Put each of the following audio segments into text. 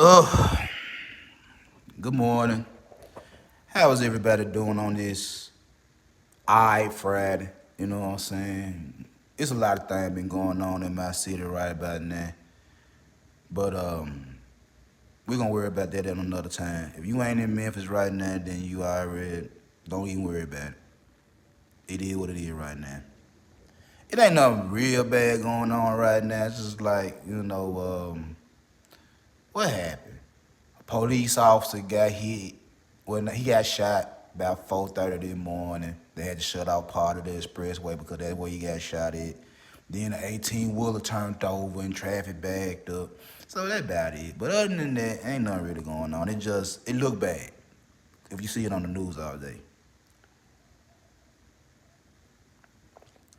Oh, good morning. How is everybody doing on this Friday? You know what I'm saying? It's a lot of things been going on in my city right about now. But we're gonna worry about that at another time. If you ain't in Memphis right now, then you already don't even worry about it. It is what it is right now. It ain't nothing real bad going on right now. It's just like, what happened? A police officer got hit. Well, he got shot about 4:30 this morning. They had to shut off part of the expressway because that's where he got shot at. Then the 18-wheeler turned over and traffic backed up. So that's about it. But other than that, ain't nothing really going on. It looked bad if you see it on the news all day.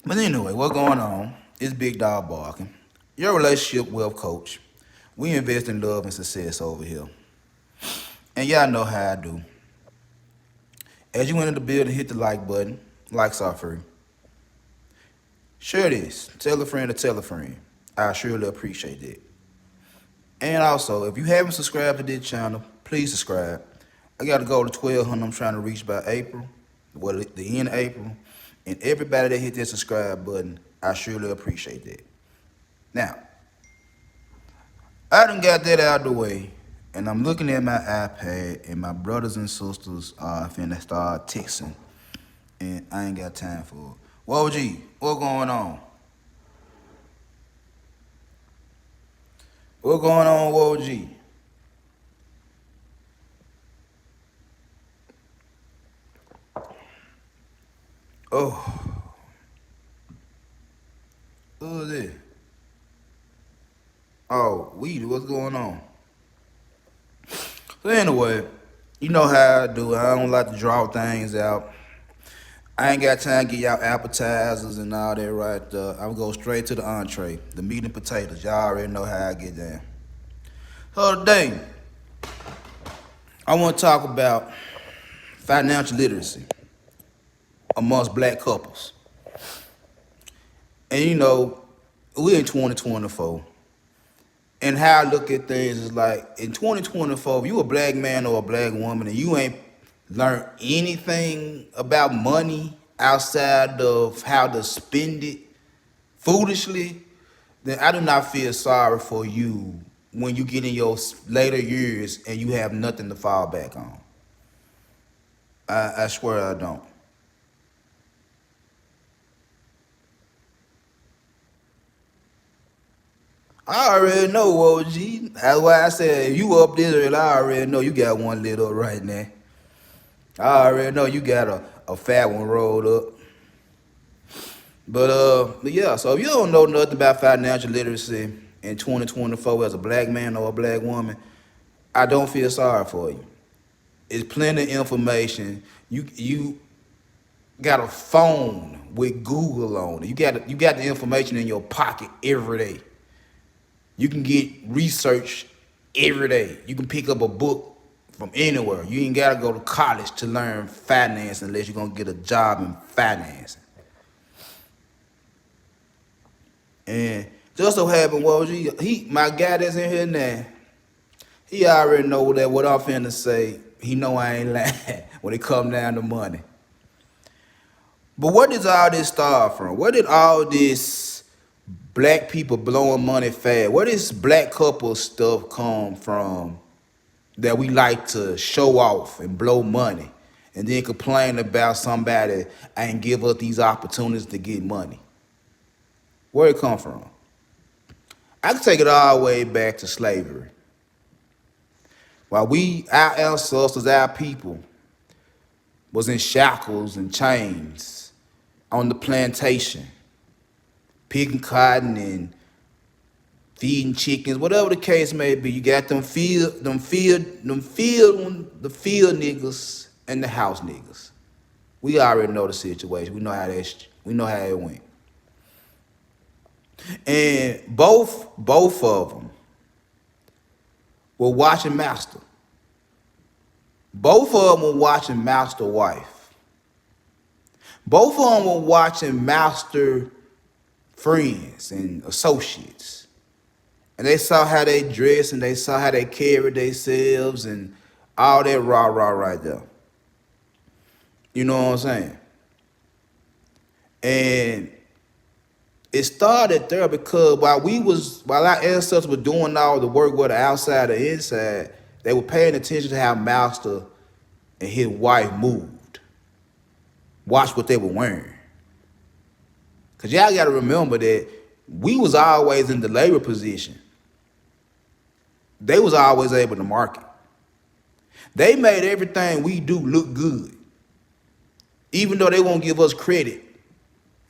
But anyway, what's going on? It's Big Dog Barking. Your relationship wealth coach. We invest in love and success over here. And y'all know how I do. As you enter the building, hit the like button. Likes are free. Share this. Tell a friend to tell a friend. I surely appreciate that. And also, if you haven't subscribed to this channel, please subscribe. I got to go to 1,200 I'm trying to reach by April. Well, the end of April. And everybody that hit that subscribe button, I surely appreciate that. Now, I done got that out of the way. And I'm looking at my iPad, and my brothers and sisters are finna start texting, and I ain't got time for it. Whoa, G, what going on? What going on, Whoa, G? Oh, who is it? Oh, Weed, what's going on? So anyway, you know how I do. I don't like to draw things out. I ain't got time to get y'all appetizers and all that right there. I'm go straight to the entree, the meat and potatoes. Y'all already know how I get down. So today, I want to talk about financial literacy amongst black couples. And you know, we're in 2024. And how I look at things is like in 2024, if you a black man or a black woman and you ain't learned anything about money outside of how to spend it foolishly, then I do not feel sorry for you when you get in your later years and you have nothing to fall back on. I swear I don't. I already know, OG. That's why I said if you up this early, I already know you got one lit up right now. I already know you got a fat one rolled up. But yeah, so if you don't know nothing about financial literacy in 2024 as a black man or a black woman, I don't feel sorry for you. It's plenty of information. You got a phone with Google on it. You got the information in your pocket every day. You can get research every day. You can pick up a book from anywhere. You ain't gotta go to college to learn finance unless you're gonna get a job in finance. And just so happened, well, my guy that's in here now, he already know that what I'm finna say. He know I ain't lying when it come down to money. But where does all this start from? Where did all this black people blowing money fast? Where does black couple stuff come from that we like to show off and blow money and then complain about somebody ain't give us these opportunities to get money? Where it come from? I can take it all the way back to slavery. While our ancestors, our people, was in shackles and chains on the plantation, picking cotton and feeding chickens, whatever the case may be. You got the field niggas and the house niggas. We already know the situation. We know how it went. And both of them were watching Master. Both of them were watching Master wife. Both of them were watching Master friends and associates. And they saw how they dressed and they saw how they carried themselves and all that rah-rah right there. You know what I'm saying? And it started there because while our ancestors were doing all the work, whether outside or inside, they were paying attention to how Master and his wife moved. Watch what they were wearing. Because y'all got to remember that we was always in the labor position. They was always able to market. They made everything we do look good. Even though they won't give us credit,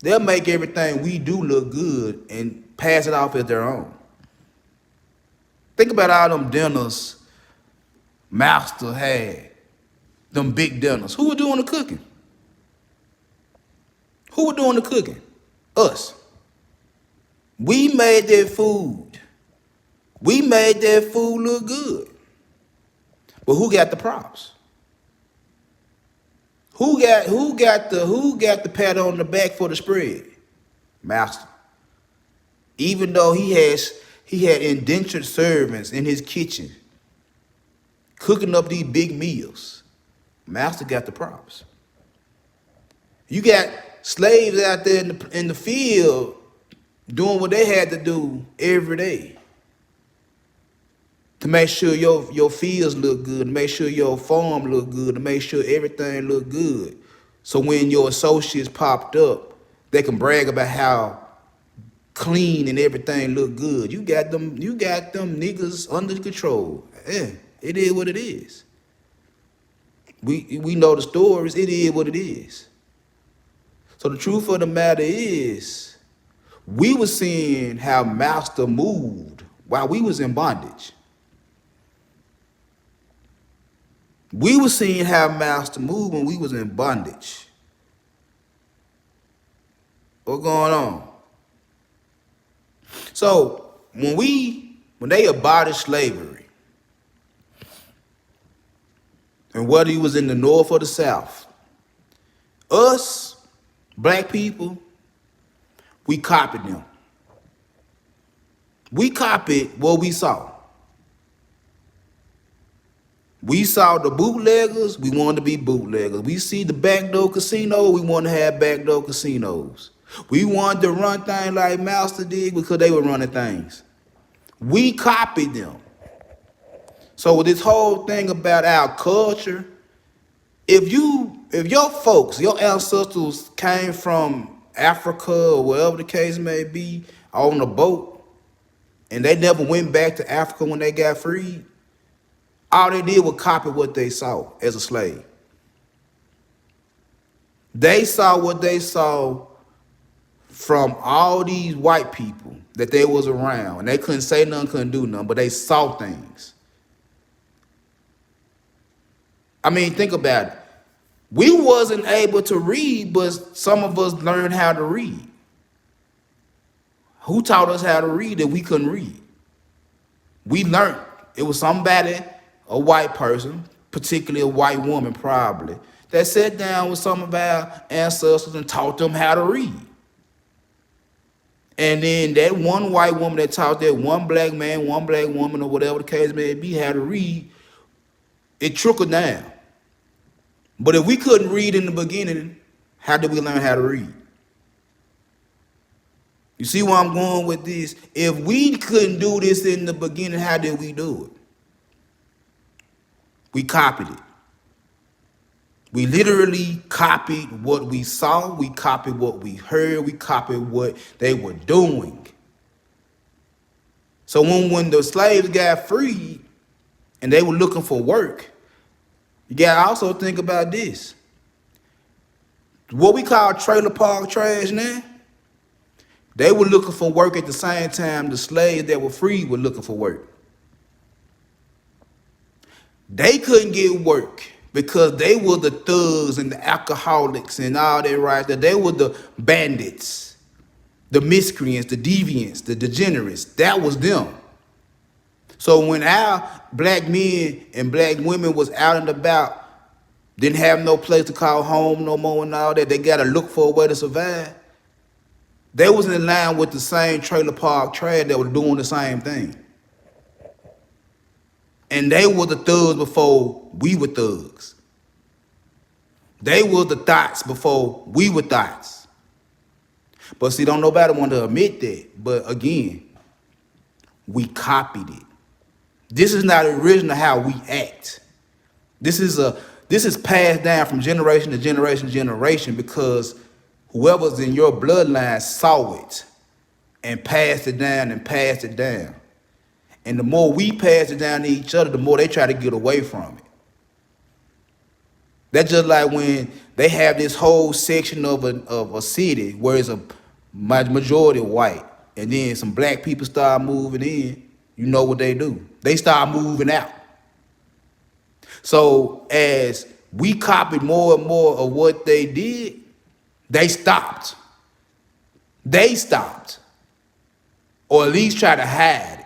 they'll make everything we do look good and pass it off as their own. Think about all them dinners Master had, them big dinners. Who were doing the cooking? Who were doing the cooking? Us. We made that food. We made that food look good. But who got the props? Who got the pat on the back for the spread? Master. Even though he had indentured servants in his kitchen cooking up these big meals, Master got the props. You got slaves out there in the field doing what they had to do every day to make sure your fields look good, to make sure your farm look good, to make sure everything look good. So when your associates popped up, they can brag about how clean and everything look good. You got them niggas under control. Yeah, it is what it is. We know the stories, it is what it is. So the truth of the matter is, we were seeing how Master moved while we was in bondage. We were seeing how Master moved when we was in bondage. What's going on? So when they abolished slavery, and whether you was in the North or the South, us, black people, we copied them. We copied what we saw. We saw the bootleggers, we wanted to be bootleggers. We see the backdoor casino, we want to have backdoor casinos. We wanted to run things like Master did because they were running things. We copied them. So with this whole thing about our culture, if your folks, your ancestors came from Africa or wherever the case may be on a boat, and they never went back to Africa when they got freed, all they did was copy what they saw as a slave. They saw what they saw from all these white people that they was around, and they couldn't say nothing, couldn't do nothing, but they saw things. I mean, think about it. We wasn't able to read, but some of us learned how to read. Who taught us how to read if we couldn't read? We learned. It was somebody, a white person, particularly a white woman probably, that sat down with some of our ancestors and taught them how to read. And then that one white woman that taught that one black man, one black woman, or whatever the case may be, how to read, it trickled down. But if we couldn't read in the beginning, how did we learn how to read? You see where I'm going with this? If we couldn't do this in the beginning, how did we do it? We copied it. We literally copied what we saw. We copied what we heard. We copied what they were doing. So when the slaves got freed and they were looking for work, you got to also think about this. What we call trailer park trash now, they were looking for work at the same time the slaves that were freed were looking for work. They couldn't get work because they were the thugs and the alcoholics and all that right there. They were the bandits, the miscreants, the deviants, the degenerates. That was them. So when our black men and black women was out and about, didn't have no place to call home no more and all that, they got to look for a way to survive. They was in line with the same trailer park trash that were doing the same thing. And they were the thugs before we were thugs. They were the thoughts before we were thoughts. But see, don't nobody want to admit that. But again, we copied it. This is not original how we act. This is passed down from generation to generation to generation because whoever's in your bloodline saw it and passed it down and passed it down. And the more we pass it down to each other, the more they try to get away from it. That's just like when they have this whole section of a city where it's a majority white, and then some black people start moving in. You know what they do? They start moving out. So as we copied more and more of what they did, they stopped. They stopped. Or at least try to hide it.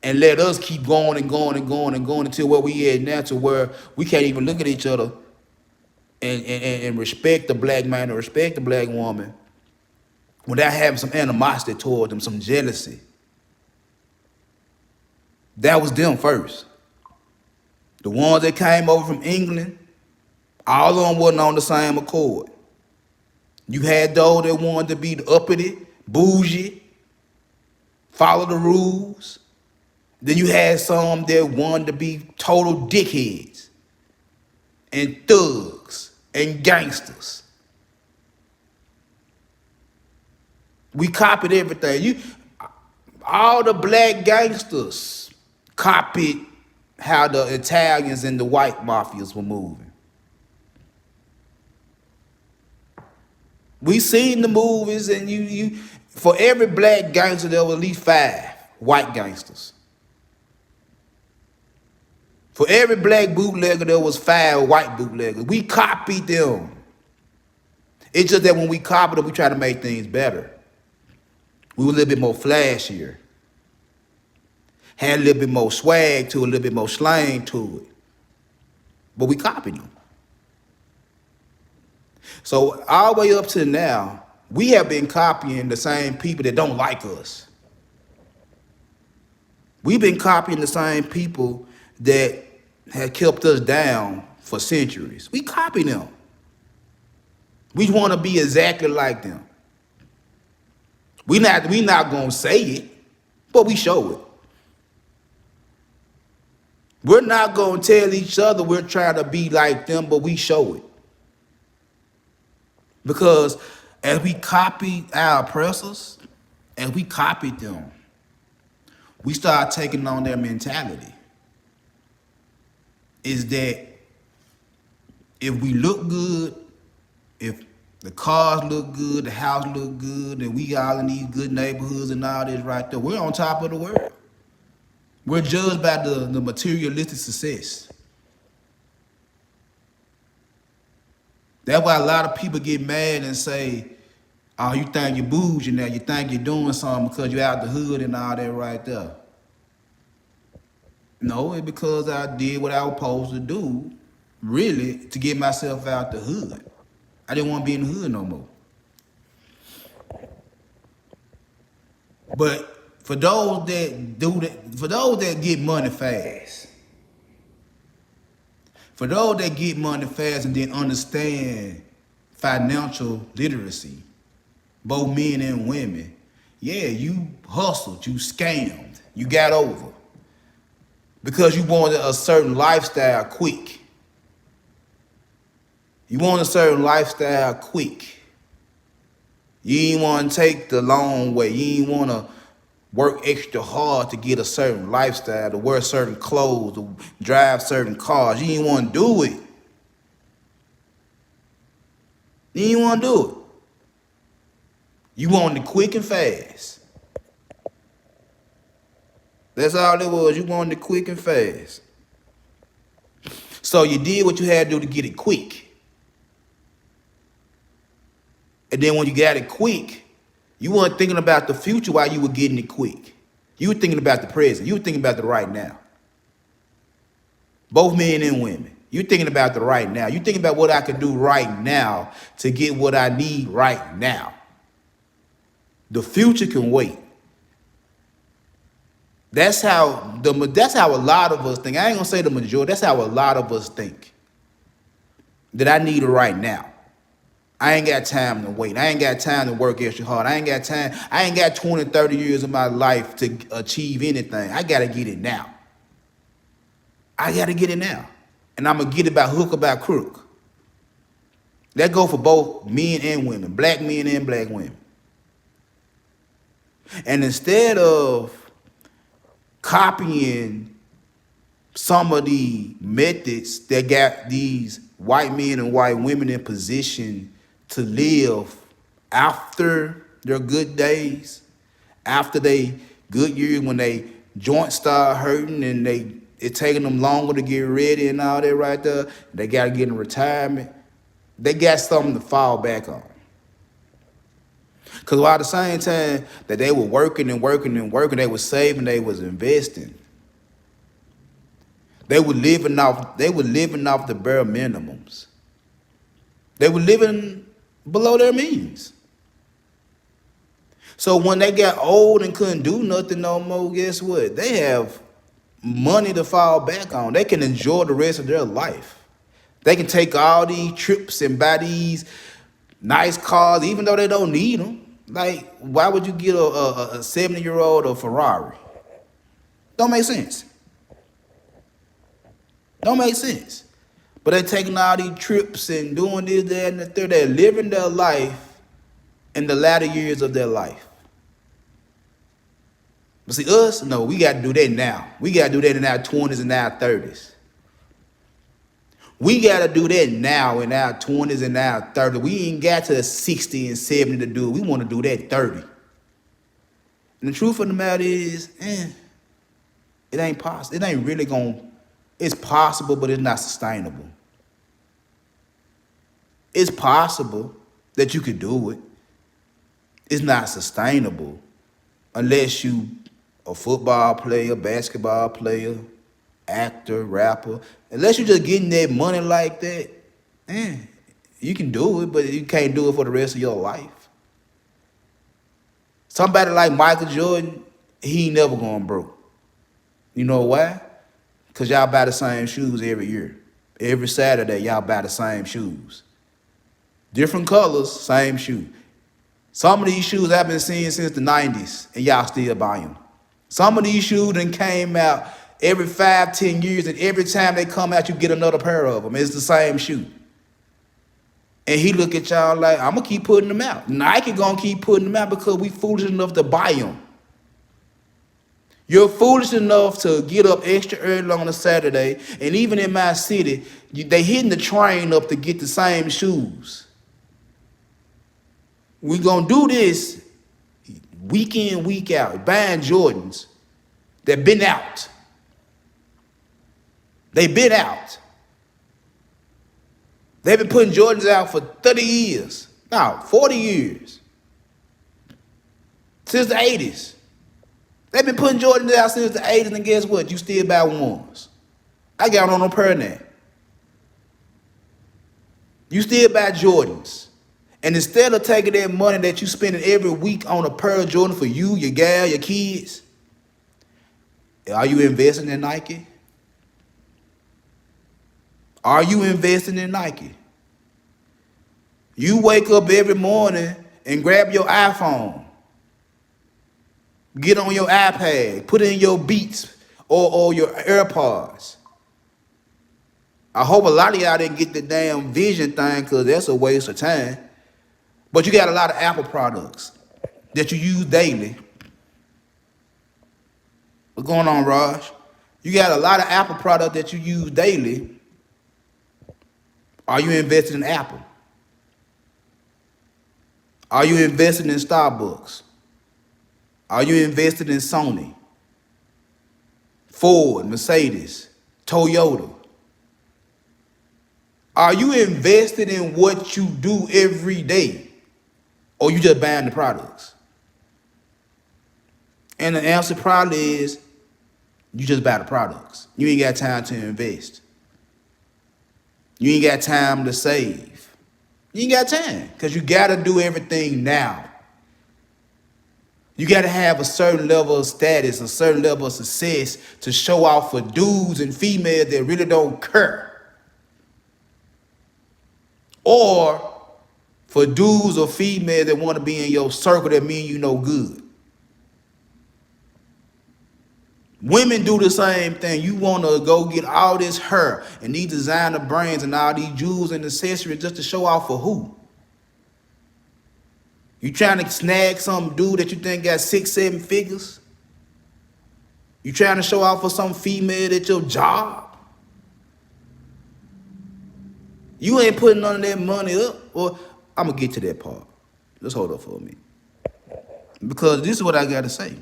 And let us keep going and going and going and going until where we at now, to where we can't even look at each other and respect the black man or respect the black woman without having some animosity toward them, some jealousy. That was them first. The ones that came over from England, all of them wasn't on the same accord. You had those that wanted to be the uppity, bougie, follow the rules. Then you had some that wanted to be total dickheads and thugs and gangsters. We copied everything. All the black gangsters copied how the Italians and the white mafias were moving. We seen the movies, and you for every black gangster there were at least 5 white gangsters. For every black bootlegger, there was 5 white bootleggers. We copied them. It's just that when we copied them, we try to make things better. We were a little bit more flashier. Had a little bit more swag to it, a little bit more slang to it. But we copied them. So all the way up to now, we have been copying the same people that don't like us. We've been copying the same people that have kept us down for centuries. We copy them. We want to be exactly like them. We not gonna say it, but we show it. We're not gonna tell each other we're trying to be like them, but we show it. Because as we copy our oppressors, as we copied them, we start taking on their mentality. Is that if we look good, if the cars look good, the house look good, and we all in these good neighborhoods and all this right there, we're on top of the world. We're judged by the materialistic success. That's why a lot of people get mad and say, oh, you think you're bougie now, you think you're doing something because you're out the hood and all that right there. No, it's because I did what I was supposed to do, really, to get myself out the hood. I didn't want to be in the hood no more. But for those that do that, for those that get money fast, for those that get money fast and then understand financial literacy, both men and women, yeah, you hustled, you scammed, you got over. Because you wanted a certain lifestyle quick. You want a certain lifestyle quick. You ain't want to take the long way. You ain't want to work extra hard to get a certain lifestyle, to wear certain clothes, to drive certain cars. You ain't want to do it. You ain't want to do it. You wanted it quick and fast. That's all it was. You wanted it quick and fast. So you did what you had to do to get it quick. And then when you got it quick, you weren't thinking about the future while you were getting it quick. You were thinking about the present. You were thinking about the right now. Both men and women. You're thinking about the right now. You're thinking about what I can do right now to get what I need right now. The future can wait. That's how a lot of us think. I ain't gonna say the majority. That's how a lot of us think. That I need it right now. I ain't got time to wait. I ain't got time to work extra hard. I ain't got time. I ain't got 20, 30 years of my life to achieve anything. I gotta get it now. I gotta get it now. And I'm gonna get it by hook or by crook. That go for both men and women, black men and black women. And instead of copying some of the methods that got these white men and white women in position to live after their good days, after they good years, when they joints start hurting and it taking them longer to get ready and all that right there, they got to get in retirement. They got something to fall back on. Because while at the same time that they were working and working and working, they were saving, they was investing. They were living off the bare minimums. They were living below their means. So when they got old and couldn't do nothing no more, guess what? They have money to fall back on. They can enjoy the rest of their life. They can take all these trips and buy these nice cars, even though they don't need them. Like, why would you get a 70-year-old a Ferrari? Don't make sense. Don't make sense. But they're taking all these trips and doing this, that, and the third. They're living their life in the latter years of their life. But see, us, no, we got to do that now. We got to do that in our 20s and our 30s. We got to do that now in our 20s and our 30s. We ain't got to 60 and 70 to do it. We want to do that 30. And the truth of the matter is, it ain't possible. It ain't really going to, it's possible, but it's not sustainable. It's possible that you could do it. It's not sustainable unless you a football player, basketball player, actor, rapper. Unless you just getting that money like that, you can do it, but you can't do it for the rest of your life. Somebody like Michael Jordan, he ain't never going broke. You know why? Because y'all buy the same shoes every year. Every Saturday, y'all buy the same shoes. Different colors, same shoe. Some of these shoes I've been seeing since the 90s, and y'all still buy them. Some of these shoes done came out every 5, 10 years, and every time they come out, you get another pair of them. It's the same shoe. And he look at y'all like, I'm going to keep putting them out. Nike going to keep putting them out because we foolish enough to buy them. You're foolish enough to get up extra early on a Saturday, and even in my city, they hitting the train up to get the same shoes. We're going to do this week in, week out, buying Jordans that been out. They've been out. They've been putting Jordans out for 30 years. No, 40 years. Since the 80s. They've been putting Jordans out since the 80s, and guess what? You still buy ones. I got on a pair now. You still buy Jordans. And instead of taking that money that you spending every week on a pair of Jordan for you, your gal, your kids, are you investing in Nike? Are you investing in Nike? You wake up every morning and grab your iPhone, get on your iPad, put in your Beats or your AirPods. I hope a lot of y'all didn't get the damn Vision thing because that's a waste of time. But you got a lot of Apple products that you use daily. What's going on, Raj? You got a lot of Apple products that you use daily. Are you invested in Apple? Are you invested in Starbucks? Are you invested in Sony, Ford, Mercedes, Toyota? Are you invested in what you do every day? Or you just buying the products? And the answer probably is you just buy the products. You ain't got time to invest. You ain't got time to save. You ain't got time because you got to do everything now. You got to have a certain level of status, a certain level of success to show off for dudes and females that really don't care. Or for dudes or females that want to be in your circle that mean you no good. Women do the same thing. You want to go get all this hair and these designer brands and all these jewels and accessories just to show off for who? You trying to snag some dude that you think got 6, 7 figures? You trying to show off for some female at your job? You ain't putting none of that money up. Well, I'm going to get to that part. Let's hold up for a minute. Because this is what I got to say.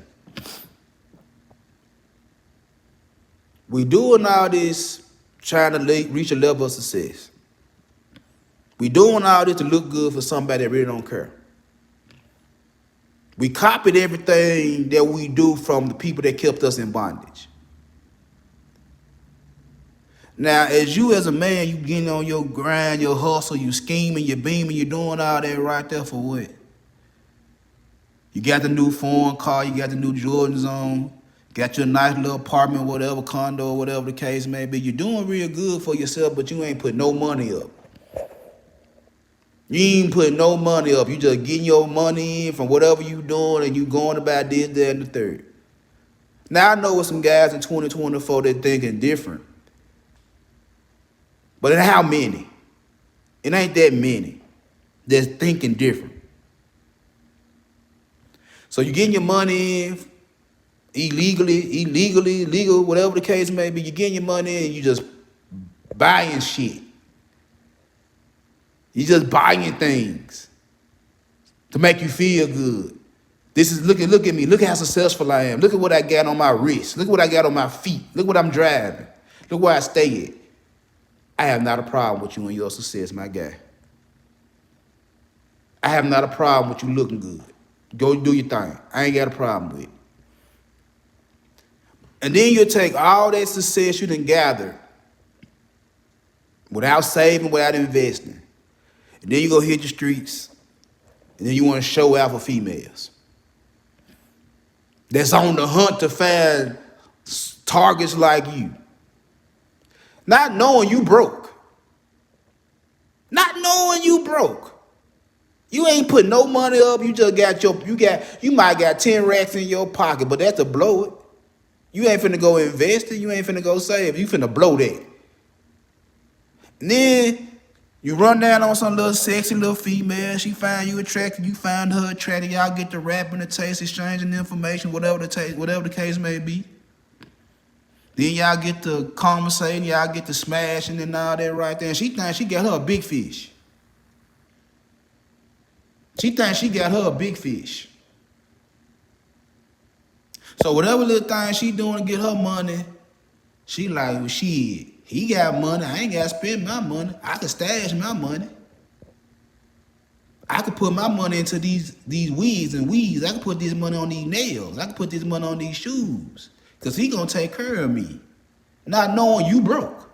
We doing all this trying to reach a level of success. We doing all this to look good for somebody that really don't care. We copied everything that we do from the people that kept us in bondage. Now, as you as a man, you getting on your grind, your hustle, you scheming, you beaming, you doing all that right there for what? You got the new foreign car, you got the new Jordans on, got your nice little apartment, whatever, condo, whatever the case may be. You're doing real good for yourself, but you ain't put no money up. You ain't putting no money up. You just getting your money in from whatever you doing and you going about this, that, and the third. Now, I know with some guys in 2024 that thinking different. But how many? It ain't that many that's thinking different. So you getting your money in illegally, legal, whatever the case may be. You getting your money in and you just buying shit. You just buying things to make you feel good. This is, look at me. Look how successful I am. Look at what I got on my wrist. Look what I got on my feet. Look what I'm driving. Look where I stay at. I have not a problem with you and your success, my guy. I have not a problem with you looking good. Go do your thing. I ain't got a problem with it. And then you take all that success you done gathered without saving, without investing. And then you go hit the streets. And then you want to show out for females that's on the hunt to find targets like you. Not knowing you broke. Not knowing you broke. You ain't put no money up. You just got you might got 10 racks in your pocket, but that's to blow it. You ain't finna go invest it. You ain't finna go save it. You finna blow that. And then you run down on some little sexy little female. She find you attractive. You find her attractive. Y'all get to rapping the taste, exchanging information, whatever the case may be. Then y'all get to conversating. Y'all get to smashing and all that right there. And she thinks she got her a big fish. She thinks she got her a big fish. So whatever little thing she doing to get her money, she like, well, shit, he got money. I ain't got to spend my money. I can stash my money. I could put my money into these wigs and weeds. I could put this money on these nails. I could put this money on these shoes. Because he going to take care of me. Not knowing you broke.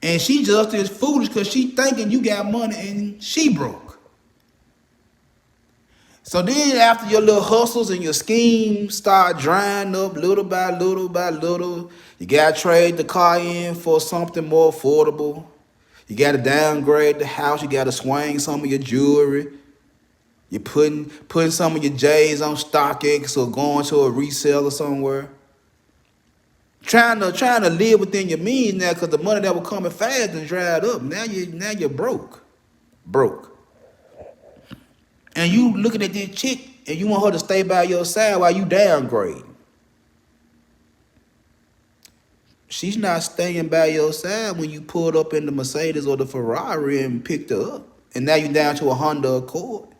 And she just as foolish because she thinking you got money and she broke. So then after your little hustles and your schemes start drying up little by little, you got to trade the car in for something more affordable. You got to downgrade the house. You got to swing some of your jewelry. You're putting some of your J's on StockX or going to a reseller somewhere. Trying to live within your means now because the money that was coming fast and dried up. Now you're broke. And you looking at this chick and you want her to stay by your side while you downgrade. She's not staying by your side when you pulled up in the Mercedes or the Ferrari and picked her up. And now you're down to a Honda Accord.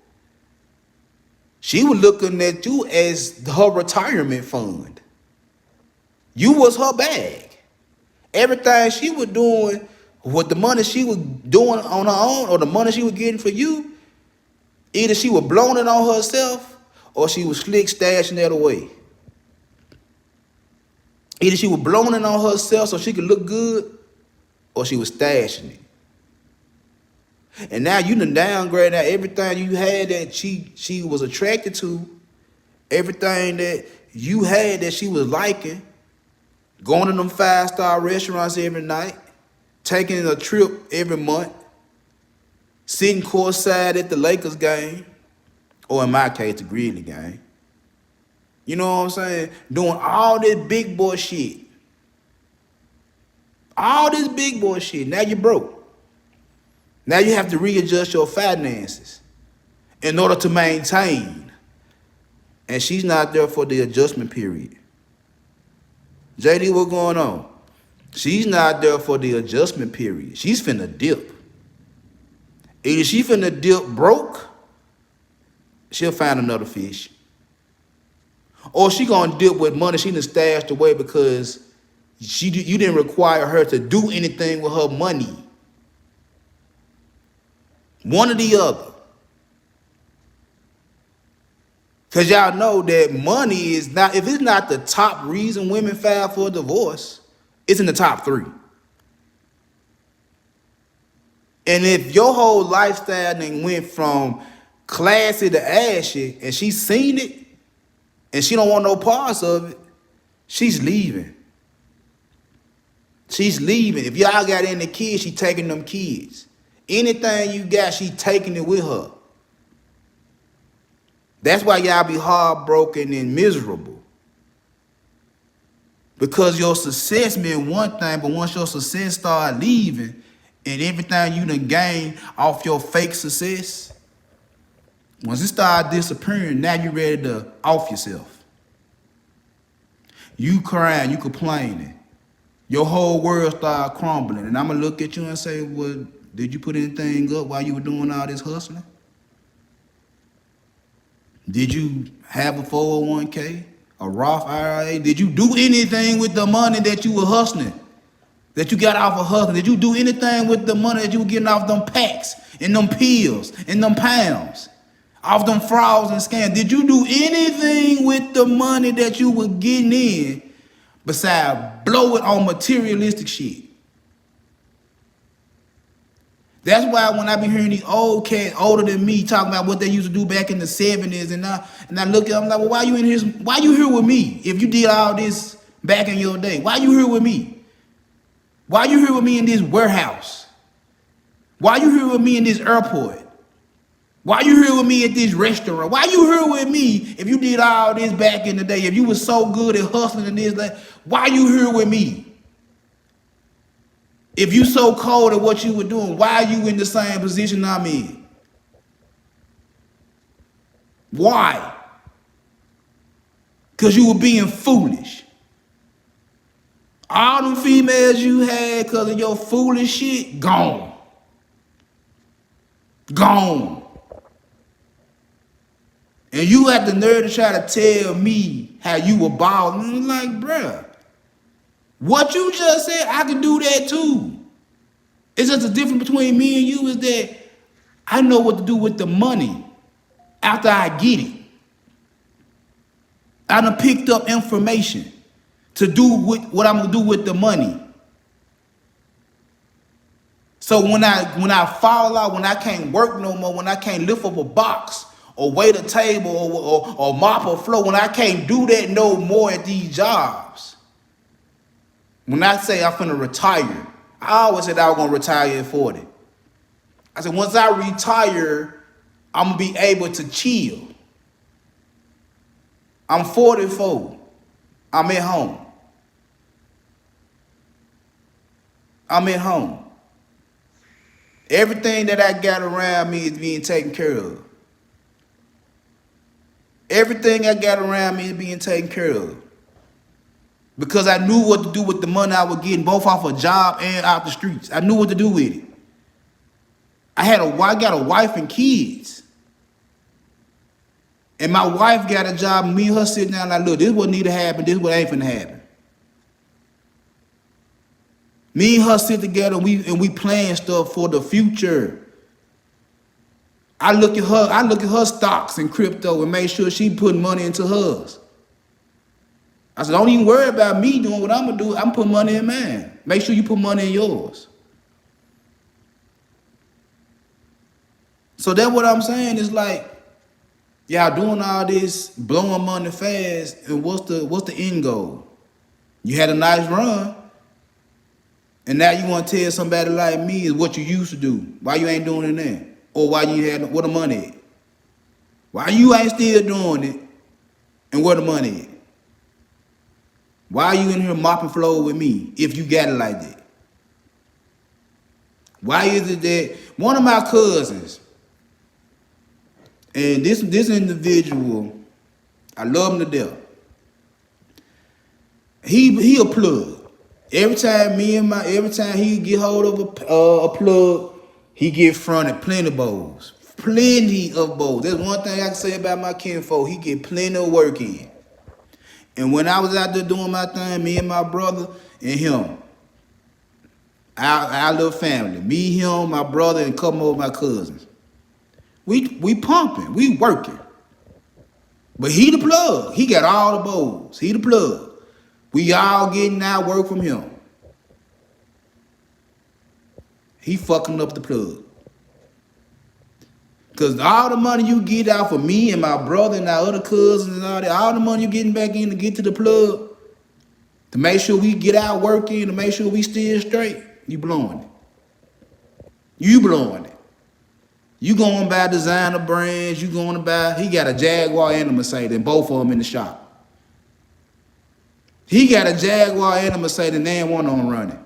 She was looking at you as her retirement fund. You was her bag. Everything she was doing, what the money she was doing on her own or the money she was getting for you, either she was blowing it on herself or she was slick stashing it away. Either she was blowing it on herself so she could look good or she was stashing it. And now you done downgraded everything you had that she was attracted to. Everything that you had that she was liking, going to them 5-star restaurants every night, taking a trip every month, sitting courtside at the Lakers game, or in my case, the Grizzly game. You know what I'm saying? Doing all this big boy shit. All this big boy shit. Now you're broke. Now you have to readjust your finances in order to maintain. And she's not there for the adjustment period. JD, what's going on? She's not there for the adjustment period. She's finna dip. Either she finna dip broke, she'll find another fish. Or she gonna dip with money she done stashed away because you didn't require her to do anything with her money. One or the other. Because y'all know that money is not, if it's not the top reason women file for a divorce, it's in the top 3. And if your whole lifestyle then went from classy to ashy and she's seen it and she don't want no parts of it, she's leaving. She's leaving. If y'all got any kids, she taking them kids. Anything you got, she taking it with her. That's why y'all be heartbroken and miserable. Because your success meant one thing, but once your success start leaving and everything you done gained off your fake success, once it start disappearing, now you ready to off yourself. You crying, you complaining. Your whole world start crumbling. And I'm going to look at you and say, well, did you put anything up while you were doing all this hustling? Did you have a 401k, a Roth IRA? Did you do anything with the money that you were hustling, that you got off of hustling? Did you do anything with the money that you were getting off them packs and them pills and them pounds, off them frauds and scams? Did you do anything with the money that you were getting in besides blow it on materialistic shit? That's why when I be hearing these old cats older than me talking about what they used to do back in the 70s, and I look at them like, well, why you in here? Why you here with me if you did all this back in your day? Why you here with me? Why you here with me in this warehouse? Why you here with me in this airport? Why you here with me at this restaurant? Why you here with me if you did all this back in the day? If you was so good at hustling and this, like, why you here with me? If you so cold at what you were doing, why are you in the same position I'm in? Why? Because you were being foolish. All them females you had because of your foolish shit, gone. Gone. And you had the nerve to try to tell me how you were balling. I'm like, bruh, what you just said, I can do that too. It's just the difference between me and you is that I know what to do with the money after I get it. I done picked up information to do with what I'm gonna do with the money. So when I fall out, when I can't work no more, when I can't lift up a box or wait a table or mop a floor, when I can't do that no more at these jobs, when I say I'm finna retire, I always said I was gonna retire at 40. I said, once I retire, I'm gonna be able to chill. I'm 44. I'm at home. I'm at home. Everything that I got around me is being taken care of. Everything I got around me is being taken care of. Because I knew what to do with the money I was getting, both off a job and out the streets. I knew what to do with it. I got a wife and kids. And my wife got a job, and me and her sitting down like, look, this is what need to happen, this is what ain't finna happen. Me and her sit together and we plan stuff for the future. I look at her stocks and crypto and make sure she putting money into hers. I said, don't even worry about me doing what I'm gonna do. I'm putting money in mine. Make sure you put money in yours. So that's what I'm saying is like, Y'all doing all this, blowing money fast, and what's the end goal? You had a nice run, and now you want to tell somebody like me is what you used to do. Why you ain't doing it now? Or why you had where the money at? Why you ain't still doing it, and where the money at? Why are you in here mopping floor with me if you got it like that? Why is it that one of my cousins, and this individual, I love him to death. He a plug. Every time he get hold of a plug, he get fronted plenty of bowls. Plenty of bowls. That's one thing I can say about my kinfolk. He get plenty of work in. And when I was out there doing my thing, me and my brother and him, our little family, me, him, my brother, and a couple more of my cousins, we pumping, we working. But he the plug. He got all the bowls. He the plug. We all getting our work from him. He fucking up the plug. Because all the money you get out for me and my brother and our other cousins and all that, all the money you getting back in to get to the plug, to make sure we get our work in, to make sure we still straight, you blowing it. You blowing it. You going to buy designer brands, you going to buy, he got a Jaguar and a Mercedes, and both of them in the shop. He got a Jaguar and a Mercedes, and they ain't one on running.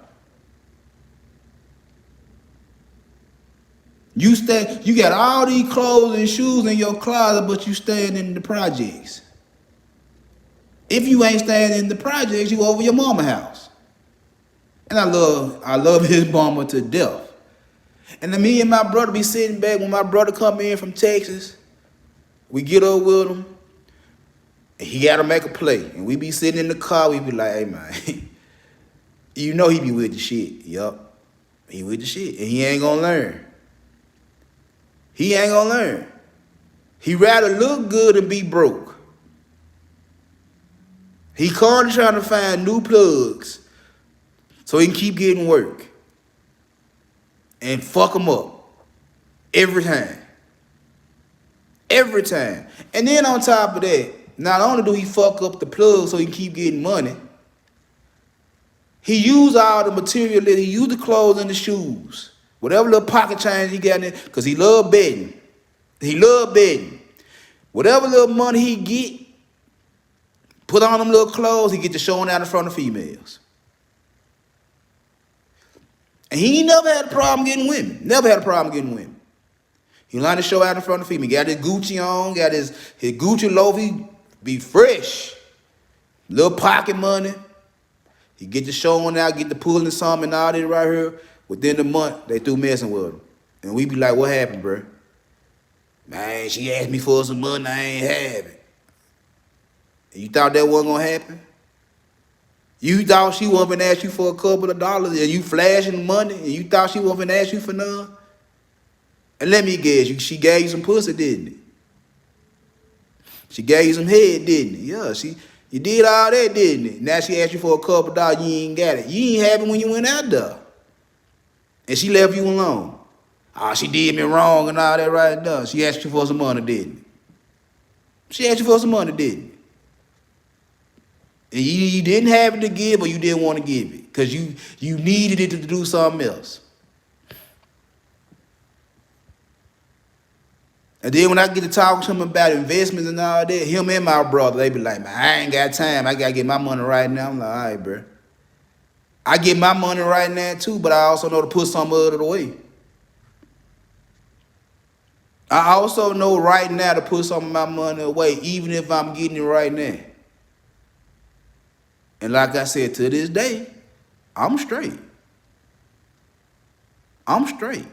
You got all these clothes and shoes in your closet, but you staying in the projects. If you ain't staying in the projects, you over your mama house. And I love his mama to death. And then me and my brother be sitting back when my brother come in from Texas. We get up with him, and he got to make a play. And we be sitting in the car, we be like, hey, man, you know he be with the shit. Yup, he with the shit, and he ain't gonna learn. He ain't gonna learn. He rather look good and be broke. He currently trying to find new plugs so he can keep getting work. And fuck them up. Every time. Every time. And then on top of that, not only do he fuck up the plug so he can keep getting money, he use all the material, he use the clothes and the shoes. Whatever little pocket change he got in there, because he love betting. He love betting. Whatever little money he get, put on them little clothes, he get to showing out in front of females. And he ain't never had a problem getting women. Never had a problem getting women. He learned to show out in front of females. Got his Gucci on, got his Gucci loaf, he be fresh. Little pocket money. He get to showing out, get to pulling some and all that right here. Within the month, they through messing with him. And we be like, what happened, bro? Man, she asked me for some money, I ain't have it. And you thought that wasn't gonna happen? You thought she wasn't gonna ask you for a couple of dollars and you flashing money and you thought she wasn't gonna ask you for none? And let me guess, she gave you some pussy, didn't it? She gave you some head, didn't it? Yeah, you did all that, didn't it? Now she asked you for a couple of dollars, you ain't got it. You ain't have it when you went out there. And she left you alone. Oh, she did me wrong and all that right there. She asked you for some money, didn't it? She asked you for some money, didn't it? And you didn't have it to give or you didn't want to give it because you needed it to do something else. And then when I get to talk to him about investments and all that, him and my brother, they be like, man, I ain't got time. I got to get my money right now. I'm like, all right, bro. I get my money right now too, but I also know to put some of it away. I also know right now to put some of my money away, even if I'm getting it right now. And like I said, to this day, I'm straight. I'm straight.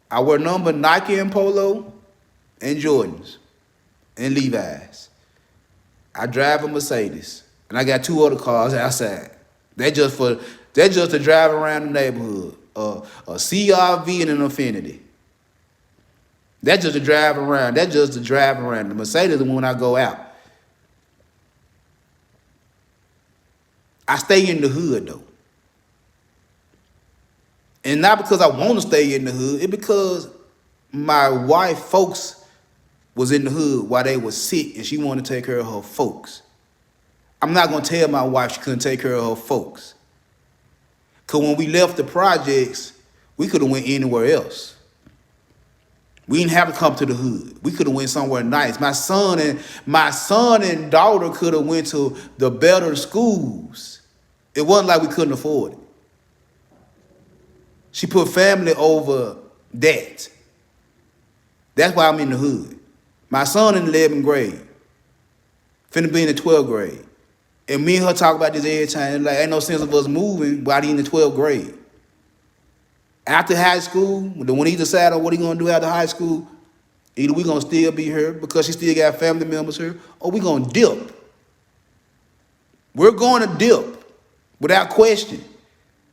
I wear number Nike and Polo and Jordans and Levi's. I drive a Mercedes, and I got 2 other cars outside. That's just to drive around the neighborhood. A CRV and an Infiniti. That's just to drive around. That's just to drive around. The Mercedes is when I go out. I stay in the hood though. And not because I want to stay in the hood, it's because my wife folks was in the hood while they was sick and she wanted to take care of her folks. I'm not gonna tell my wife she couldn't take care of her folks. Cause when we left the projects, we could have went anywhere else. We didn't have to come to the hood. We could have went somewhere nice. My son and daughter could have went to the better schools. It wasn't like we couldn't afford it. She put family over that. That's why I'm in the hood. My son in the 11th grade, finna be in the 12th grade. And me and her talk about this every time. Like, ain't no sense of us moving while he in the 12th grade. After high school, when he decide on what he gonna do after high school, either we gonna still be here because she still got family members here, or we gonna dip. We're going to dip without question.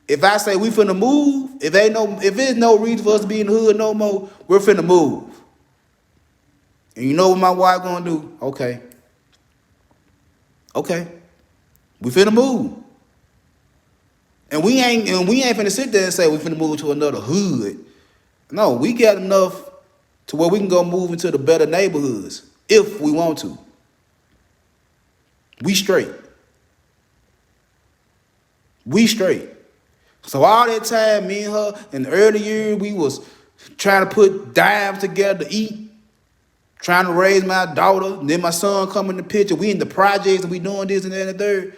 If I say we finna move, if there's no reason for us to be in the hood no more, we're finna move. And you know what my wife gonna do? Okay. We finna move. And we ain't finna sit there and say we finna move to another hood. No, we got enough to where we can go move into the better neighborhoods if we want to. We straight. So all that time, me and her, in the early years, we was trying to put dimes together to eat, trying to raise my daughter, and then my son come in the picture. We in the projects and we doing this and that and the third.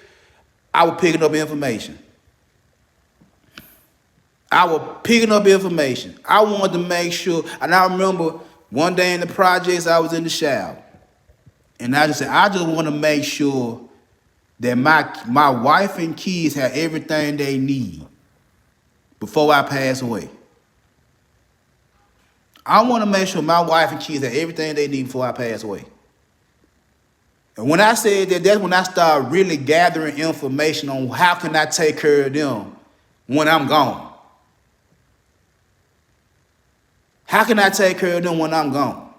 I was picking up information. I wanted to make sure, and I remember one day in the projects, I was in the shower. And I just said, I just want to make sure that my wife and kids have everything they need before I pass away. I want to make sure my wife and kids have everything they need before I pass away. And when I said that, that's when I started really gathering information on how can I take care of them when I'm gone. How can I take care of them when I'm gone?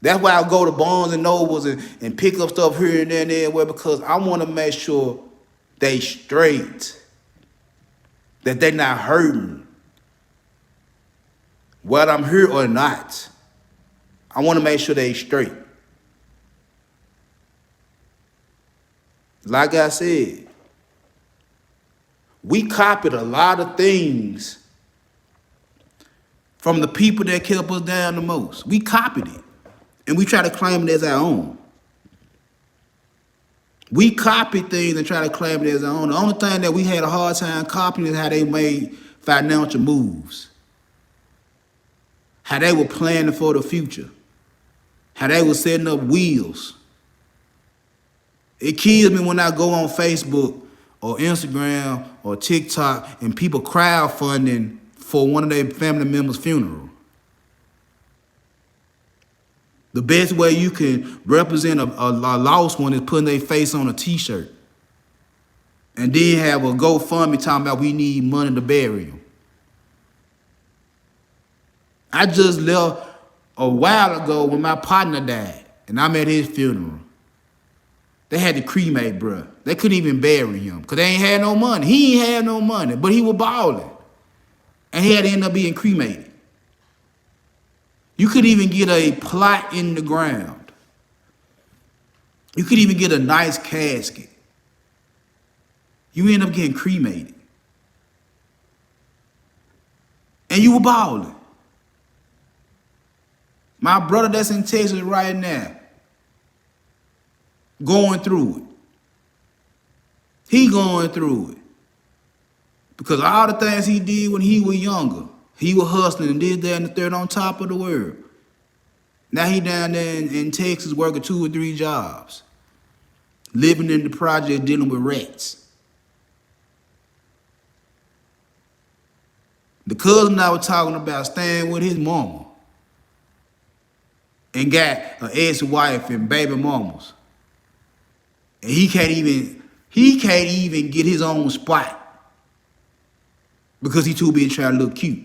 That's why I go to Barnes and Nobles and pick up stuff here and there and everywhere, because I want to make sure they straight, that they not hurting, whether I'm here or not. I want to make sure they straight. Like I said, we copied a lot of things from the people that kept us down the most. We copied it, and we try to claim it as our own. We copied things and try to claim it as our own. The only thing that we had a hard time copying is how they made financial moves, how they were planning for the future, how they were setting up wheels. It kills me when I go on Facebook or Instagram or TikTok and people crowdfunding for one of their family members' funeral. The best way you can represent a lost one is putting their face on a t-shirt. And then have a GoFundMe talking about we need money to bury them. I just left a while ago when my partner died, and I'm at his funeral. They had to cremate, bruh. They couldn't even bury him because they ain't had no money. He ain't had no money, but he was balling. And he had to end up being cremated. You could even get a plot in the ground. You could even get a nice casket. You end up getting cremated. And you were balling. My brother that's in Texas right now, going through it. He going through it. Because all the things he did when he was younger, he was hustling and did that and the third on top of the world. Now he down there in Texas working 2 or 3 jobs, living in the project dealing with rats. The cousin I was talking about staying with his mama and got an ex-wife and baby mamas. And he can't even get his own spot because he too busy trying to look cute.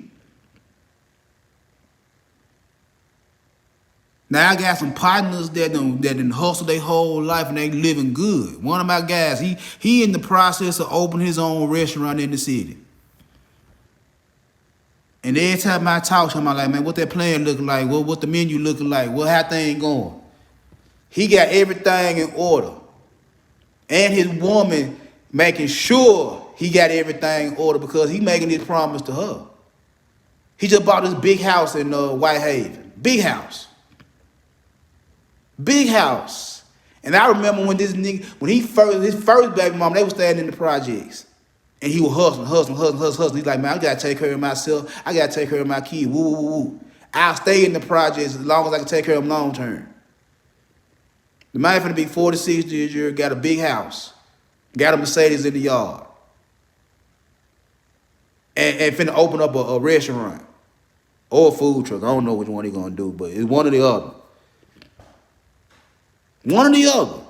Now I got some partners that done hustle their whole life and they living good. One of my guys, he in the process of opening his own restaurant in the city. And every time I talk to him, I'm like, man, what that plan looking like? What the menu looking like? How things going? He got everything in order. And his woman making sure he got everything in order because he making his promise to her. He just bought this big house in Whitehaven. Big house. Big house. And I remember when this nigga, his first baby mom, they was staying in the projects. And he was hustling. He's like, man, I gotta take care of myself. I gotta take care of my kid. Woo, woo, woo. I'll stay in the projects as long as I can take care of them long term. The man finna be 46 this year, got a big house. Got a Mercedes in the yard. And finna open up a restaurant. Or a food truck. I don't know which one he gonna do, but it's one or the other. One or the other.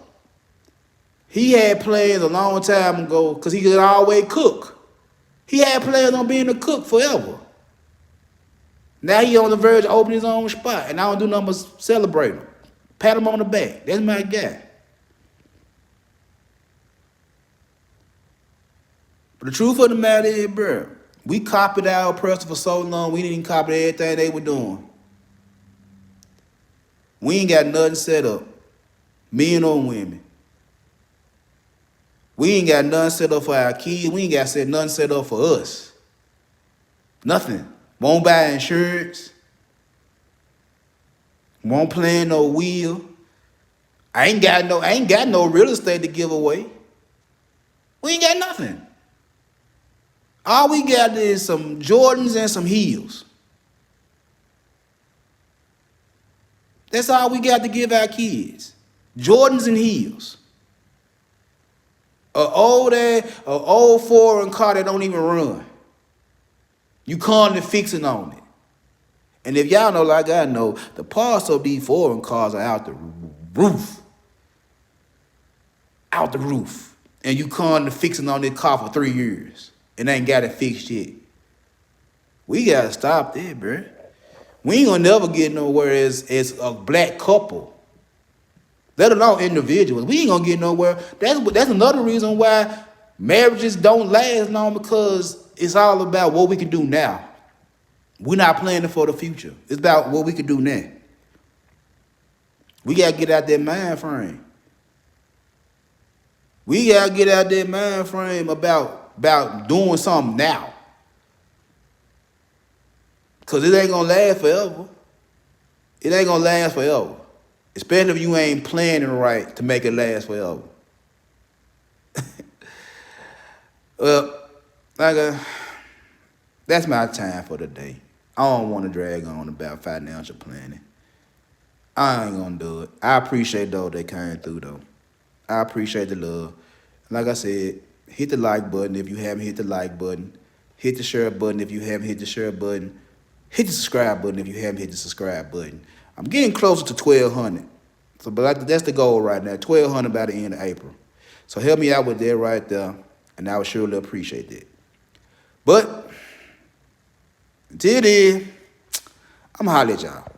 He had plans a long time ago because he could always cook. He had plans on being a cook forever. Now he on the verge of opening his own spot, and I don't do nothing but celebrate him. Pat him on the back. That's my guy. But the truth of the matter is, bro, we copied our oppressors for so long, we didn't copy everything they were doing. We ain't got nothing set up, men or women. We ain't got nothing set up for our kids. We ain't got nothing set up for us. Nothing. Won't buy insurance. Won't plan no will. I ain't got no real estate to give away. We ain't got nothing. All we got is some Jordans and some heels. That's all we got to give our kids. Jordans and heels. An old foreign car that don't even run. You constantly fixing on it. And if y'all know like I know, the parts of these foreign cars are out the roof. Out the roof. And you constantly fixing on this car for 3 years. And ain't got it fixed yet. We gotta stop that, bro. We ain't gonna never get nowhere as a black couple. Let alone individuals. We ain't gonna get nowhere. That's another reason why marriages don't last long, because it's all about what we can do now. We're not planning for the future. It's about what we can do now. We gotta get out that mind frame. We gotta get out that mind frame about doing something now. Because it ain't gonna last forever. It ain't gonna last forever. Especially if you ain't planning right to make it last forever. Well, that's my time for today. I don't want to drag on about financial planning. I ain't gonna do it. I appreciate those that came through though. I appreciate the love. Like I said, hit the like button if you haven't hit the like button. Hit the share button if you haven't hit the share button. Hit the subscribe button if you haven't hit the subscribe button. I'm getting closer to 1,200. So, but that's the goal right now, 1,200 by the end of April. So help me out with that right there, and I would surely appreciate that. But until then, I'm going to holler at y'all.